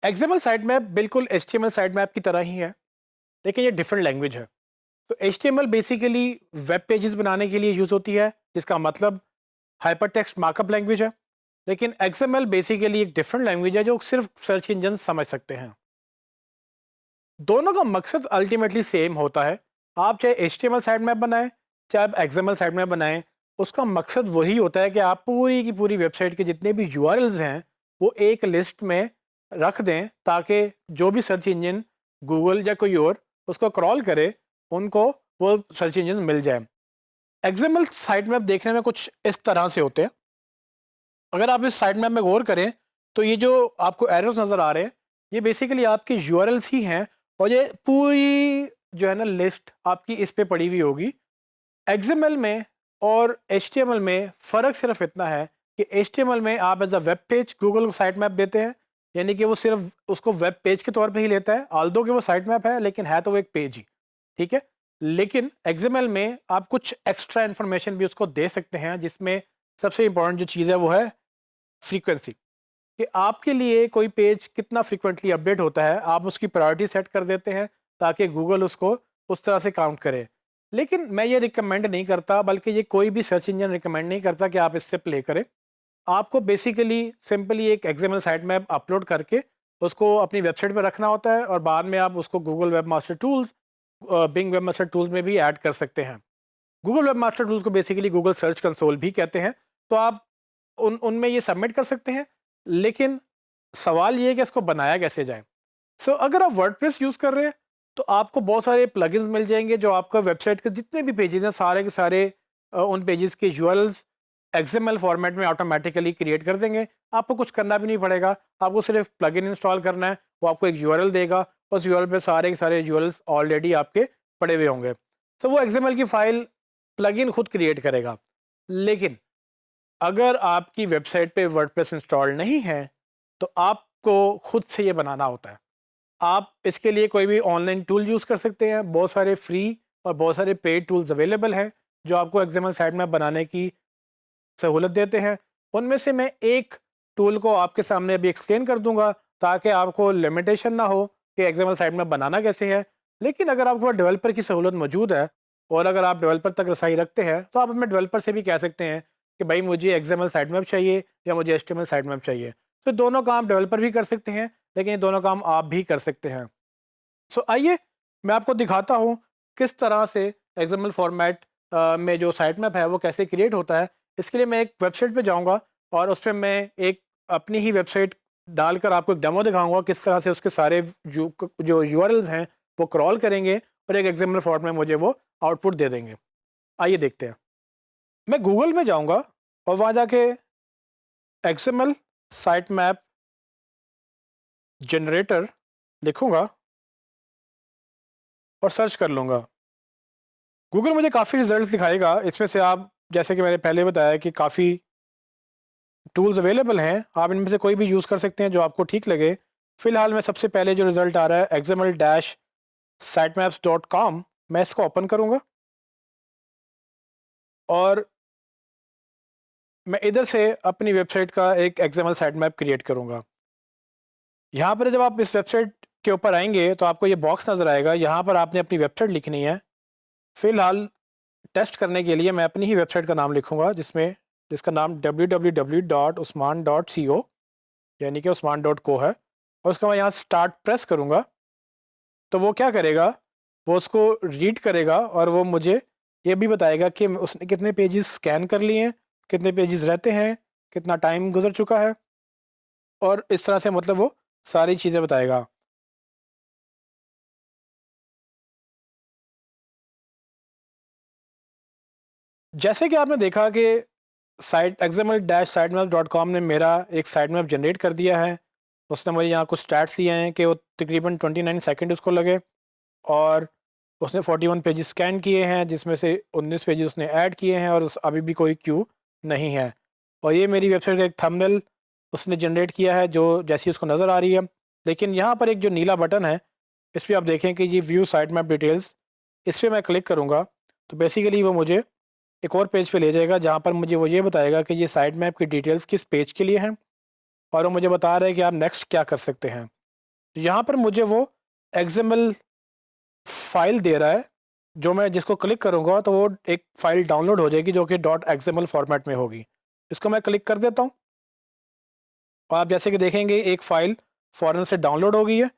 XML site map बिल्कुल HTML site map की तरह ही है, लेकिन ये डिफरेंट लैंग्वेज है। तो एचटीएमएल बेसिकली वेब पेजेस बनाने के लिए यूज़ होती है, जिसका मतलब हाइपरटेक्स्ट मार्कअप लैंग्वेज है। लेकिन एक्सएमएल बेसिकली एक डिफरेंट लैंग्वेज है जो सिर्फ सर्च इंजन समझ सकते हैं। दोनों का मकसद अल्टीमेटली सेम होता है। आप चाहे एचटीएमएल साइट मैप बनाएं, चाहे आप एक्सएमएल साइट मैप बनाएं, उसका मकसद वही होता है कि आप पूरी की पूरी वेबसाइट के जितने भी यूआरएल्स हैं वो एक लिस्ट में रख दें, ताकि जो भी सर्च इंजन गूगल या कोई और उसको क्रॉल करे, उनको वो सर्च इंजन मिल जाए। एक्सएमएल साइट मैप देखने में कुछ इस तरह से होते हैं। अगर आप इस साइट मैप में गौर करें तो ये जो आपको एरर्स नज़र आ रहे हैं, ये बेसिकली आपके यूआरएल्स ही हैं, और ये पूरी जो है ना लिस्ट आपकी इस पे पड़ी हुई होगी। एक्सएमएल में और एचटीएमएल में फ़र्क सिर्फ इतना है कि एचटीएमएल में आप as a web page Google को साइट मैप देते हैं, यानी कि वो सिर्फ उसको वेब पेज के तौर पे ही लेता है, आल्दो कि वो साइट मैप है लेकिन है तो वो एक पेज ही, ठीक है। लेकिन एक्सएमएल में आप कुछ एक्स्ट्रा इन्फॉर्मेशन भी उसको दे सकते हैं, जिसमें सबसे इंपॉर्टेंट जो चीज़ है वो है फ्रीक्वेंसी, कि आपके लिए कोई पेज कितना फ्रीक्वेंटली अपडेट होता है, आप उसकी प्रायोरिटी सेट कर देते हैं ताकि गूगल उसको उस तरह से काउंट करे। लेकिन मैं ये रिकमेंड नहीं करता, बल्कि ये कोई भी सर्च इंजन रिकमेंड नहीं करता कि आप इससे प्ले करें। आपको बेसिकली सिंपली एक एक्सएमएल साइट मैप अपलोड करके उसको अपनी वेबसाइट पर रखना होता है, और बाद में आप उसको Google webmaster tools, Bing webmaster tools में भी ऐड कर सकते हैं। गूगल वेब मास्टर टूल्स को बेसिकली गूगल सर्च कंसोल भी कहते हैं। तो आप उनमें ये सबमिट कर सकते हैं। लेकिन सवाल ये है कि इसको बनाया कैसे जाए। अगर आप वर्डप्रेस यूज़ कर रहे हैं तो आपको बहुत सारे प्लगइन्स मिल जाएंगे जो आपका वेबसाइट के जितने भी पेजेस हैं सारे के सारे उन पेजेस के यूआरएल्स एक्सएमएल फॉर्मेट में ऑटोमेटिकली क्रिएट कर देंगे। आपको कुछ करना भी नहीं पड़ेगा, आपको सिर्फ प्लगइन इंस्टॉल करना है, वो आपको एक यूआरएल देगा, उस यूआरएल पे सारे के सारे यूआरएल्स ऑलरेडी आपके पड़े हुए होंगे। वो एक्सएमएल की फाइल प्लगइन खुद क्रिएट करेगा। लेकिन अगर आपकी वेबसाइट पे वर्डप्रेस इंस्टॉल नहीं है तो आपको खुद से ये बनाना होता है। आप इसके लिए कोई भी ऑनलाइन टूल यूज़ कर सकते हैं, बहुत सारे फ्री और बहुत सारे पेड टूल्स अवेलेबल हैं जो आपको एक्सएमएल साइट मैप बनाने की सहूलत देते हैं। उनमें से मैं एक टूल को आपके सामने अभी एक्सप्लेन कर दूंगा, ताकि आपको लिमिटेशन ना हो कि एक्सएमएल साइट मैप बनाना कैसे है। लेकिन अगर आपके पास डेवलपर की सहूलत मौजूद है और अगर आप डेवलपर तक रसाई रखते हैं तो आप अपने डेवलपर से भी कह सकते हैं कि भाई मुझे एक्सएमएल साइट मैप चाहिए या मुझे एचटीएमएल साइट मैप चाहिए। दोनों काम डेवलपर भी कर सकते हैं, लेकिन ये दोनों काम आप भी कर सकते हैं। आइए मैं आपको दिखाता हूँ किस तरह से एक्सएमएल फॉर्मेट में जो साइट मैप है वो कैसे क्रिएट होता है। इसके लिए मैं एक वेबसाइट पे जाऊँगा और उस पे मैं एक अपनी ही वेबसाइट डालकर आपको एक डेमो दिखाऊंगा किस तरह से उसके सारे जो यूआरएल्स हैं वो क्रॉल करेंगे और एक एक्सएमएल फॉर्मेट में मुझे वो आउटपुट दे देंगे। आइए देखते हैं। मैं गूगल में जाऊंगा और वहाँ जाके एक्सएमएल साइट मैप जनरेटर लिखूंगा और सर्च कर लूँगा। गूगल मुझे काफ़ी रिजल्ट्स दिखाएगा। इसमें से आप, जैसे कि मैंने पहले बताया, कि काफ़ी टूल्स अवेलेबल हैं, आप इनमें से कोई भी यूज़ कर सकते हैं जो आपको ठीक लगे। फ़िलहाल मैं सबसे पहले जो रिज़ल्ट आ रहा है xml-sitemaps.com, मैं इसको ओपन करूँगा और मैं इधर से अपनी वेबसाइट का एक एक्सएमएल साइट मैप क्रिएट करूँगा। यहाँ पर जब आप इस वेबसाइट के ऊपर आएंगे तो आपको ये बॉक्स नज़र आएगा, यहाँ पर आपने अपनी वेबसाइट लिखनी है। फ़िलहाल टेस्ट करने के लिए मैं अपनी ही वेबसाइट का नाम लिखूँगा, जिसका नाम www.usman.co यानी कि usman.co है, और उसका मैं यहाँ स्टार्ट प्रेस करूँगा तो वो क्या करेगा, वो उसको रीड करेगा और वो मुझे ये भी बताएगा कि उसने कितने पेजेस स्कैन कर लिए हैं, कितने पेजेस रहते हैं, कितना टाइम गुजर चुका है, और इस तरह से मतलब वो सारी चीज़ें बताएगा। जैसे कि आपने देखा कि साइट xml-sitemap.com ने मेरा एक साइट मैप जनरेट कर दिया है। उसने मुझे यहाँ कुछ स्टैट्स दिए हैं कि वो तकरीबन 29 सेकंड उसको लगे, और उसने 41 पेजेस स्कैन किए हैं, जिसमें से 19 पेजेस उसने ऐड किए हैं, और अभी भी कोई क्यू नहीं है। और ये मेरी वेबसाइट का एक थंबनेल उसने जनरेट किया है जो जैसी उसको नज़र आ रही है। लेकिन यहाँ पर एक जो नीला बटन है, इस पर आप देखें कि ये व्यू साइट मैप डिटेल्स, इस पर मैं क्लिक करूँगा तो बेसिकली वो मुझे एक और पेज पे ले जाएगा, जहाँ पर मुझे वो ये बताएगा कि ये साइट मैप की डिटेल्स किस पेज के लिए हैं, और वो मुझे बता रहा है कि आप नेक्स्ट क्या कर सकते हैं। तो यहाँ पर मुझे वो XML फाइल दे रहा है, जो मैं जिसको क्लिक करूँगा तो वो एक फ़ाइल डाउनलोड हो जाएगी जो कि .xml फॉर्मेट में होगी। इसको मैं क्लिक कर देता हूँ और आप जैसे कि देखेंगे एक फ़ाइल फ़ौरन से डाउनलोड हो गई है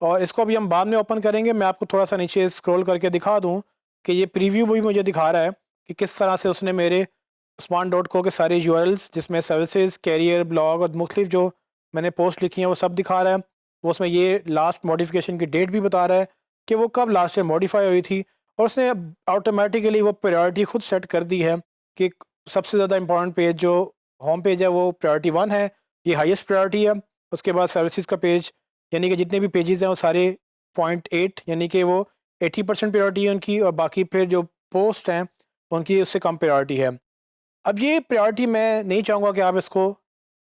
और इसको अभी हम बाद में ओपन करेंगे। मैं आपको थोड़ा सा नीचे स्क्रॉल करके दिखा दूँ कि ये प्रीव्यू भी मुझे दिखा रहा है कि किस तरह से उसने मेरे Usman.co के सारे URLs जिसमें सर्विसेज, कैरियर, ब्लॉग और मुख्तलिफ जो मैंने पोस्ट लिखी हैं वो सब दिखा रहा है। वो उसमें ये लास्ट मॉडिफिकेशन की डेट भी बता रहा है कि वो कब लास्ट टाइम मॉडिफाई हुई थी और उसने ऑटोमेटिकली वो प्रायोरिटी खुद सेट कर दी है कि सबसे ज़्यादा इंपॉर्टेंट पेज जो होम पेज है वो प्रायोरिटी 1 है, ये हाईएस्ट प्रायोरिटी है। उसके बाद सर्विसेज का पेज यानी कि जितने भी पेजेस हैं वो सारे 0.8 यानी कि वो 80% प्रायोरिटी है उनकी, और बाकी फिर जो पोस्ट हैं उनकी उससे कम प्रायोरिटी है। अब ये प्रायोरिटी मैं नहीं चाहूँगा कि आप इसको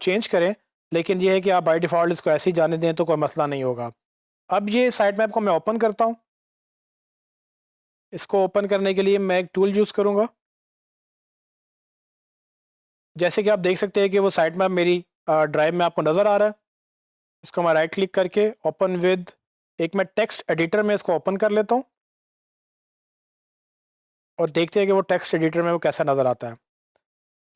चेंज करें, लेकिन ये है कि आप बाय डिफ़ॉल्ट इसको ऐसे ही जाने दें तो कोई मसला नहीं होगा। अब ये साइट मैप को मैं ओपन करता हूँ। इसको ओपन करने के लिए मैं एक टूल यूज़ करूँगा। जैसे कि आप देख सकते हैं कि वो साइट मैप मेरी ड्राइव में आपको नज़र आ रहा है। इसको मैं राइट क्लिक करके ओपन विद एक मैं टेक्स्ट एडिटर में इसको ओपन कर लेता हूँ और देखते हैं कि वो टेक्स्ट एडिटर में वो कैसा नज़र आता है।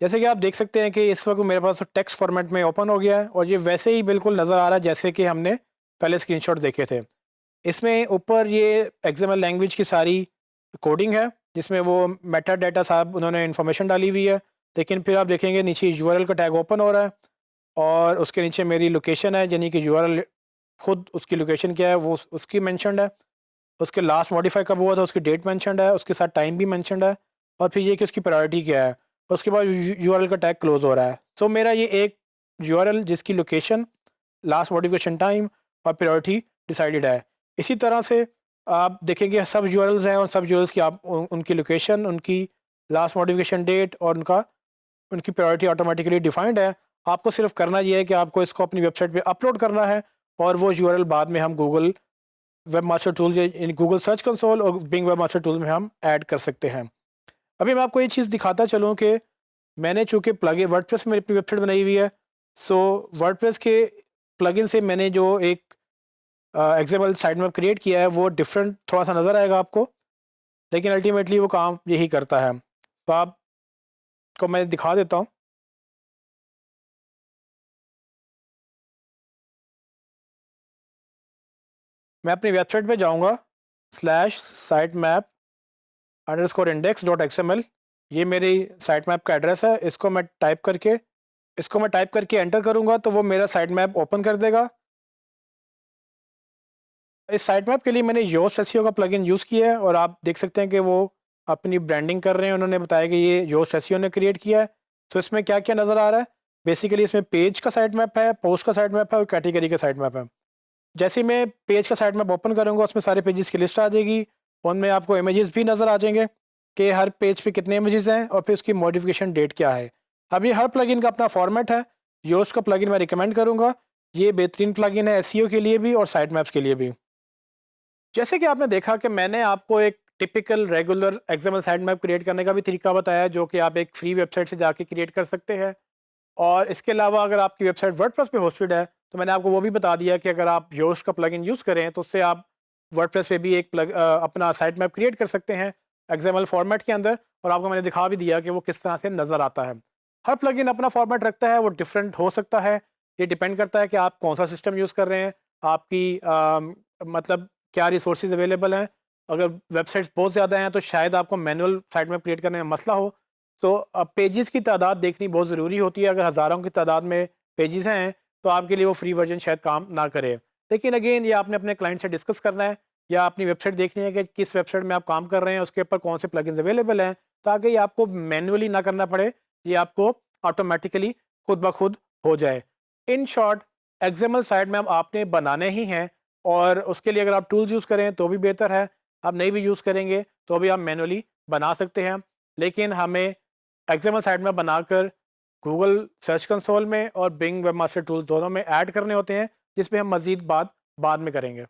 जैसे कि आप देख सकते हैं कि इस वक्त मेरे पास टेक्स्ट फॉर्मेट में ओपन हो गया है और ये वैसे ही बिल्कुल नज़र आ रहा है जैसे कि हमने पहले स्क्रीनशॉट देखे थे। इसमें ऊपर ये XML लैंग्वेज की सारी कोडिंग है जिसमें वो मेटा डाटा साहब उन्होंने इन्फॉर्मेशन डाली हुई है, लेकिन फिर आप देखेंगे नीचे URL का टैग ओपन हो रहा है और उसके नीचे मेरी लोकेशन है, यानी कि URL खुद उसकी लोकेशन क्या है वो उसकी मैंशनड है। उसके लास्ट मॉडिफाई कब हुआ था उसकी डेट मैंशनड है, उसके साथ टाइम भी मैंशनड है और फिर ये कि उसकी प्रायोरिटी क्या है। उसके बाद URL का टैग क्लोज हो रहा है। सो मेरा ये एक URL जिसकी लोकेशन, लास्ट मॉडिफिकेशन टाइम और प्रायोरिटी डिसाइडेड है। इसी तरह से आप देखेंगे सब URLs हैं और सब URLs की आप उनकी लोकेशन, उनकी लास्ट मॉडिफिकेशन डेट और उनकी प्रायोरिटी ऑटोमेटिकली डिफाइंड है। आपको सिर्फ करना ये है कि आपको इसको अपनी वेबसाइट पे अपलोड करना है और वो URL बाद में हम गूगल वेब मास्टर टूल यानी गूगल सर्च कंसोल और बिंग वेब मास्टर टूल में हम ऐड कर सकते हैं। अभी मैं आपको ये चीज़ दिखाता चलूँ कि मैंने चूँकि प्लगइन वर्डप्रेस में अपनी वेबसाइट बनाई हुई है, सो वर्डप्रेस के प्लगइन से मैंने जो एक XML साइट मैप क्रिएट किया है वो डिफरेंट थोड़ा सा नज़र आएगा आपको, लेकिन अल्टीमेटली वो काम यही करता है। तो आपको मैं दिखा देता हूँ। मैं अपनी वेबसाइट पे जाऊँगा /sitemap_index.xml, ये मेरी साइट मैप का एड्रेस है। इसको मैं टाइप करके एंटर करूँगा तो वो मेरा साइट मैप ओपन कर देगा। इस साइट मैप के लिए मैंने योस्ट एसईओ का प्लगइन यूज़ किया है और आप देख सकते हैं कि वो अपनी ब्रांडिंग कर रहे हैं। उन्होंने बताया कि ये योस्ट एसईओ ने क्रिएट किया है। तो इसमें क्या क्या नज़र आ रहा है, बेसिकली इसमें पेज का साइट मैप है, पोस्ट का साइट मैप है और कैटेगरी का साइट मैप है। जैसे ही मैं पेज का साइट मैप ओपन करूँगा उसमें सारे पेजेस की लिस्ट आ जाएगी। उनमें आपको इमेजेस भी नज़र आ जाएंगे कि हर पेज पे कितने इमेजेस हैं और फिर उसकी मॉडिफिकेशन डेट क्या है। अब ये हर प्लगइन का अपना फॉर्मेट है। योस्ट का प्लगइन मैं रिकमेंड करूँगा, ये बेहतरीन प्लगइन है एसईओ के लिए भी और साइट मैप्स के लिए भी। जैसे कि आपने देखा कि मैंने आपको एक typical regular XML site map create करने का भी तरीका बताया जो कि आप एक फ्री वेबसाइट से जाके क्रिएट कर सकते हैं। और इसके अलावा अगर आपकी वेबसाइट वर्डप्रेस पे होस्टेड है तो मैंने आपको वो भी बता दिया कि अगर आप योस्ट का प्लगइन यूज़ करें तो उससे आप वर्डप्रेस पे भी एक अपना साइट मैप क्रिएट कर सकते हैं XML फॉर्मेट के अंदर, और आपको मैंने दिखा भी दिया कि वो किस तरह से नज़र आता है। हर प्लगइन अपना फॉर्मेट रखता है, वो डिफरेंट हो सकता है। ये डिपेंड करता है कि आप कौन सा सिस्टम यूज़ कर रहे हैं, आपकी मतलब क्या रिसोर्सेज अवेलेबल हैं। अगर वेबसाइट्स बहुत ज़्यादा हैं तो शायद आपको मैनुअल साइट मैप क्रिएट करने में मसला हो। तो पेजेस की तादाद देखनी बहुत ज़रूरी होती है। अगर हज़ारों की तादाद में पेजेस हैं तो आपके लिए वो फ्री वर्जन शायद काम ना करे। लेकिन अगेन ये आपने अपने क्लाइंट से डिस्कस करना है या अपनी वेबसाइट देखनी है कि किस वेबसाइट में आप काम कर रहे हैं, उसके ऊपर कौन से प्लगइन्स अवेलेबल हैं, ताकि ये आपको मैनुअली ना करना पड़े, ये आपको ऑटोमेटिकली खुद ब खुद हो जाए। In short XML site map आपने बनाने ही हैं और उसके लिए अगर आप टूल्स यूज़ करें तो भी बेहतर है। आप नहीं भी यूज़ करेंगे तो भी आप मैनुअली बना सकते हैं, लेकिन हमें XML साइट मैप बनाकर गूगल सर्च कंसोल में और बिंग वेबमास्टर टूल्स दोनों में ऐड करने होते हैं, जिसमें हम मज़ीद बात बाद में करेंगे।